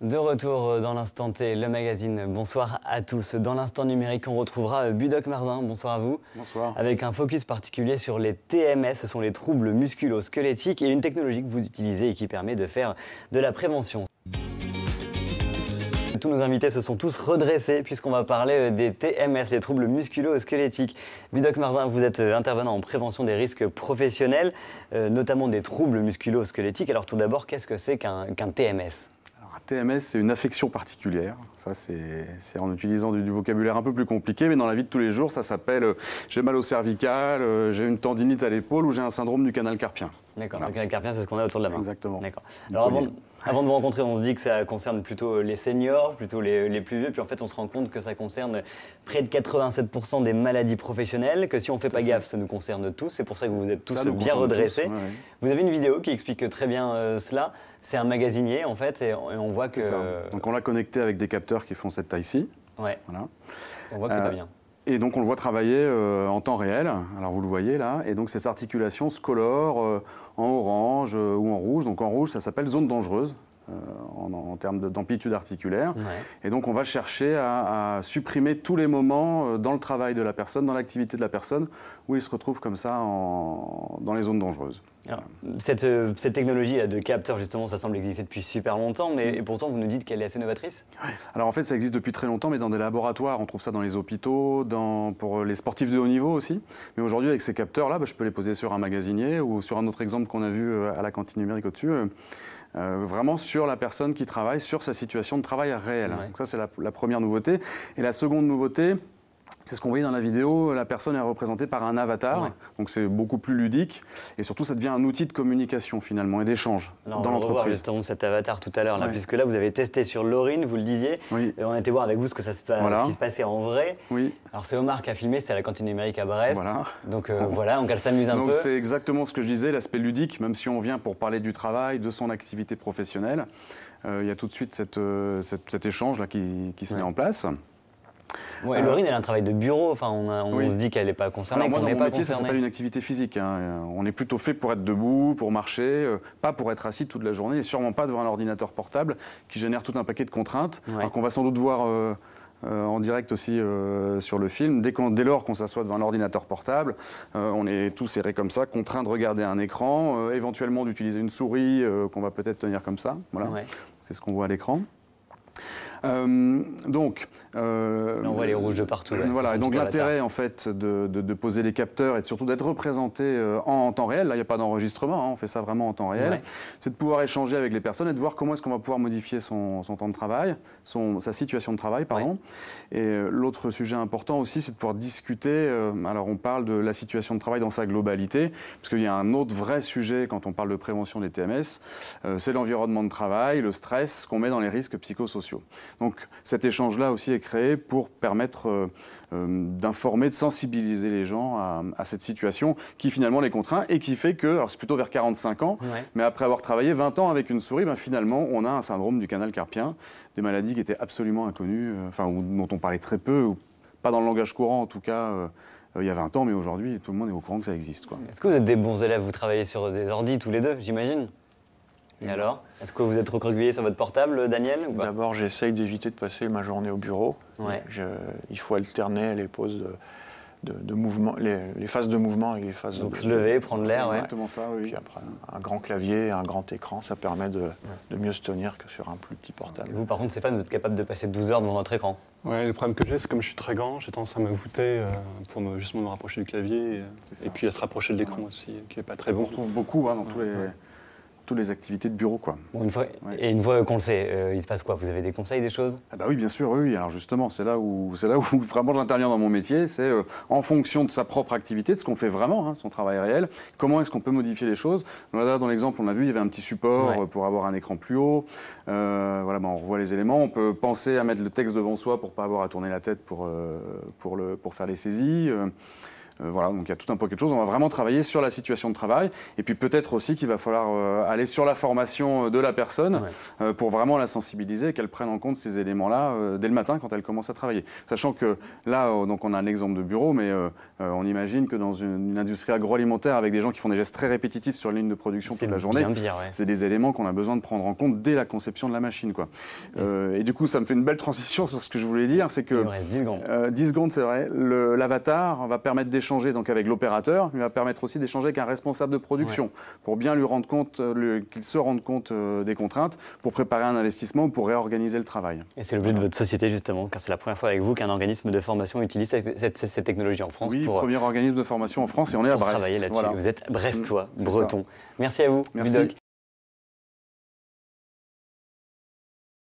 De retour dans l'Instant T, le magazine. Bonsoir à tous. Dans l'Instant numérique, on retrouvera Budoc Marzin. Bonsoir à vous. Bonsoir. Avec un focus particulier sur les TMS, ce sont les troubles musculo-squelettiques et une technologie que vous utilisez et qui permet de faire de la prévention. Tous nos invités se sont tous redressés puisqu'on va parler des TMS, les troubles musculo-squelettiques. Budoc Marzin, vous êtes intervenant en prévention des risques professionnels, notamment des troubles musculo-squelettiques. Alors tout d'abord, qu'est-ce que c'est qu'un TMS ? Un TMS, c'est une affection particulière. Ça, c'est en utilisant du vocabulaire un peu plus compliqué, mais dans la vie de tous les jours, ça s'appelle j'ai mal au cervical, j'ai une tendinite à l'épaule ou j'ai un syndrome du canal carpien. D'accord, Voilà. le canal carpien, c'est ce qu'on a autour de la main. Exactement. D'accord. Alors avant de vous rencontrer, on se dit que ça concerne plutôt les seniors, plutôt les plus vieux, puis en fait on se rend compte que ça concerne près de 87% des maladies professionnelles, que si on ne fait pas gaffe, ça nous concerne tous, c'est pour ça que vous êtes tous bien redressés. Tous, ouais. Vous avez une vidéo qui explique très bien cela, c'est un magasinier en fait, et on voit que... Donc on l'a connecté avec des capteurs qui font cette taille-ci. Ouais, Voilà. on voit que c'est pas bien. Et donc on le voit travailler en temps réel, alors vous le voyez là, et donc ces articulations se colorent en orange ou en rouge. Donc en rouge, ça s'appelle zone dangereuse en termes d'amplitude articulaire. Ouais. Et donc on va chercher à supprimer tous les moments dans le travail de la personne, dans l'activité de la personne, où il se retrouve comme ça dans les zones dangereuses. Alors, cette technologie de capteurs, justement, ça semble exister depuis super longtemps, mais pourtant vous nous dites qu'elle est assez novatrice. Alors en fait, ça existe depuis très longtemps, mais dans des laboratoires. On trouve ça dans les hôpitaux, pour les sportifs de haut niveau aussi. Mais aujourd'hui, avec ces capteurs-là, je peux les poser sur un magasinier ou sur un autre exemple qu'on a vu à la cantine numérique au-dessus. Vraiment sur la personne qui travaille, sur sa situation de travail réelle. Ouais. Donc ça, c'est la première nouveauté. Et la seconde nouveauté, c'est ce qu'on voyait dans la vidéo, la personne est représentée par un avatar, Ouais. donc c'est beaucoup plus ludique, et surtout ça devient un outil de communication finalement et d'échange Alors, dans on va revoir l'entreprise. justement cet avatar tout à l'heure, Ouais. puisque là vous avez testé sur Laurine, vous le disiez, Oui. et on a été voir avec vous ce qui se passait en vrai. Oui, Alors c'est Omar qui a filmé, c'est à la cantine numérique à Brest. voilà. Donc voilà, donc elle s'amuse un Donc peu. c'est exactement ce que je disais, l'aspect ludique, même si on vient pour parler du travail, de son activité professionnelle, il y a tout de suite cet échange là qui se met en place. Ouais, Laurine, elle a un travail de bureau, enfin on Oui. se dit qu'elle n'est pas concernée, Alors moi, qu'on dans n'est mon pas métier, ça concerné. s'appelle une activité physique. On est plutôt fait pour être debout, pour marcher, pas pour être assis toute la journée, et sûrement pas devant un ordinateur portable qui génère tout un paquet de contraintes, Ouais. alors qu'on va sans doute voir en direct aussi sur le film. Dès lors qu'on s'assoit devant un ordinateur portable, on est tous serrés comme ça, contraints de regarder un écran, éventuellement d'utiliser une souris qu'on va peut-être tenir comme ça. Voilà. Ouais. C'est ce qu'on voit à l'écran. Là, on voit les rouges de partout. là, Voilà, sur et son donc petit l'intérêt en fait de poser les capteurs et surtout d'être représenté en temps réel, là il n'y a pas d'enregistrement, on fait ça vraiment en temps réel, Ouais. c'est de pouvoir échanger avec les personnes et de voir comment est-ce qu'on va pouvoir modifier son temps de travail, sa situation de travail, pardon. Et l'autre sujet important aussi, c'est de pouvoir discuter, alors on parle de la situation de travail dans sa globalité, parce qu'il y a un autre vrai sujet quand on parle de prévention des TMS, c'est l'environnement de travail, le stress qu'on met dans les risques psychosociaux. Donc cet échange-là aussi est créé pour permettre d'informer, de sensibiliser les gens à cette situation qui finalement les contraint et qui fait que, alors c'est plutôt vers 45 ans, Ouais. mais après avoir travaillé 20 ans avec une souris, finalement on a un syndrome du canal carpien, des maladies qui étaient absolument inconnues, ou dont on parlait très peu, ou pas dans le langage courant en tout cas, il y a 20 ans, mais aujourd'hui tout le monde est au courant que ça existe, quoi. Est-ce que vous êtes des bons élèves? Vous travaillez sur des ordis tous les deux, j'imagine? Et alors? Est-ce que vous êtes recroquevillé sur votre portable, Daniel, ou pas? D'abord, j'essaye d'éviter de passer ma journée au bureau. Ouais. Il faut alterner les pauses de mouvement, les phases de mouvement et les phases Donc se lever, prendre l'air, ouais. Exactement ça, oui. Puis après, un grand clavier, un grand écran, ça permet de mieux se tenir que sur un plus petit portable. Et vous, par contre, Stéphane, vous êtes capable de passer 12 heures devant votre écran? Ouais, le problème que j'ai, c'est comme je suis très grand, j'ai tendance à me voûter pour justement me rapprocher du clavier et puis à se rapprocher de l'écran aussi, qui n'est pas très On bon. retrouve beaucoup dans toutes les activités de bureau, quoi. Bon, une fois qu'on le sait, il se passe quoi? Vous avez des conseils, des choses? Ah bah oui, bien sûr, oui. Alors justement, c'est là où vraiment j'interviens dans mon métier, c'est en fonction de sa propre activité, de ce qu'on fait vraiment, son travail réel, comment est-ce qu'on peut modifier les choses. Là, dans l'exemple, on a vu, il y avait un petit support pour avoir un écran plus haut. On revoit les éléments. On peut penser à mettre le texte devant soi pour pas avoir à tourner la tête pour faire les saisies. Voilà, donc il y a tout un paquet de choses. On va vraiment travailler sur la situation de travail. Et puis peut-être aussi qu'il va falloir aller sur la formation de la personne pour vraiment la sensibiliser et qu'elle prenne en compte ces éléments-là dès le matin quand elle commence à travailler. Sachant que là, donc on a un exemple de bureau, mais on imagine que dans une industrie agroalimentaire avec des gens qui font des gestes très répétitifs sur la ligne de production toute la journée, c'est des éléments qu'on a besoin de prendre en compte dès la conception de la machine, quoi. Et du coup, ça me fait une belle transition sur ce que je voulais dire, c'est que... Il nous reste 10 secondes. 10 secondes, c'est vrai. L'avatar va permettre d'échanger donc avec l'opérateur, mais va permettre aussi d'échanger avec un responsable de production pour bien lui rendre compte, qu'il se rende compte des contraintes, pour préparer un investissement ou pour réorganiser le travail. Et c'est l'objet de votre société justement, car c'est la première fois avec vous qu'un organisme de formation utilise cette technologie en France. Oui, premier organisme de formation en France et on est à Brest. Travailler là-dessus. Voilà. Vous êtes brestois, breton. Merci à vous, Merci. Ludoc.